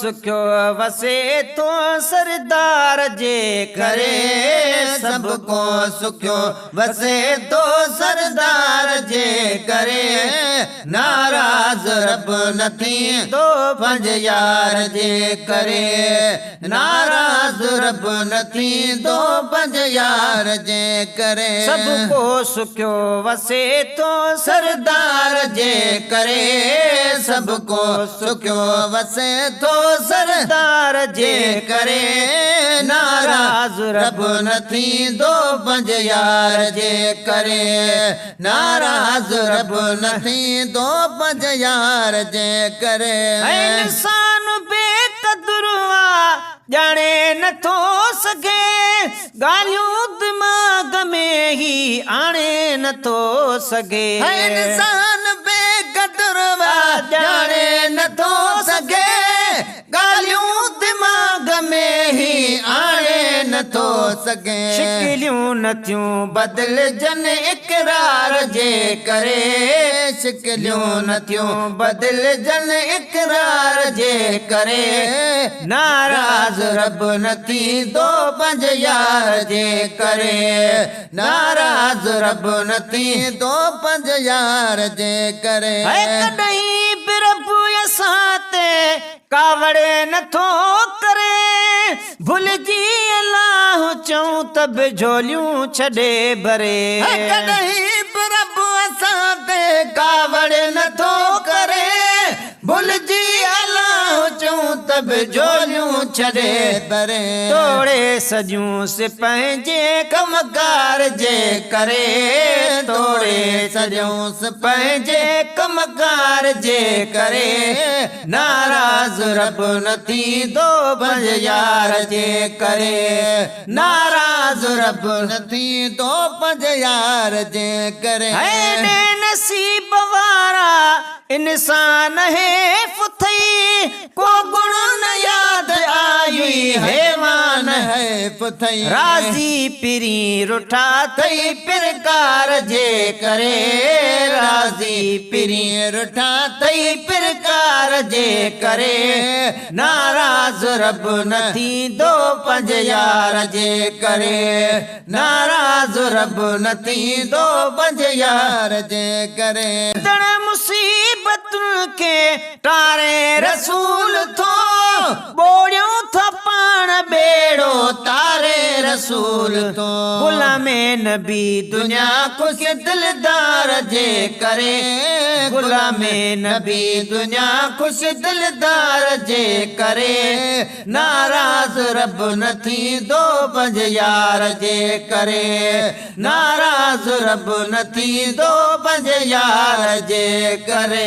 सुखियो वसे तो सरदार जे करे सबको सुखियो वसे तो सरदार जे करे नाराज रब नथी दो पंज यार जे करे नाराज रब नथी दो पंज यार जे करे सबको सुखियो वसे तो सरदार जे करे सबको सुखियो वसे तो सरदार जे करे नाराज रब नथी दो पंज यार जे करे नाराज रब नथी दो पंज यार जे करे इंसान बेकदुरवा जाने न थो सके गालियों दिमाग में ही आने न थो सके इंसान बेकदुरवा जाने न थो सके गालियों दिमाग में ही आने न थो सके शिकलियूं नथियूं बदल जन इकरार जे करे शिकलियूं नथियूं बदल जन इकरार जे करे नाराज रब नथी दो पंज यार जे करे नाराज रब नथी दो पंज यार जे करे कॾहिं बि रब असां ते कावड़े नथो करे भुलिजी अलाह चऊं त बि झोलियूं छॾे भरे कॾहिं बि रब असां ते कावड़े नथो करे भुलिजी अलाह चऊं त बि झोलियूं छॾे भरे तोड़े सॼूं से पंहिंजे कमकार जे करे तोड़े सॼूं से पंहिंजे कमकार जे करे नाराज रब नथी दो पंज यार जे करे नाराज रब नथी दो पंज यार जे करे नसीब वारा इंसान है फुथई को गुण न याद आई हैवान है फुथई राजी पिरी रुठा थई प्रकार जे करे राजी पिरी रुठा थई प्रकार जे करे नाराज रब नथी दो पंज यार जे करे नाराज रब नथी दो पंज यार जे करे मुसीबतुन के तारे रसूल थो बोड़ियों था पाण बेड़ो तारे रसूल थो गुलामे नबी दुनिया खुश दिलदार जे करे गुलामे नबी दुनिया खुश दिलदार जे करे नाराज रब नथी दो पंज यार जे करे नाराज रब नथी दो पंज यार जे करे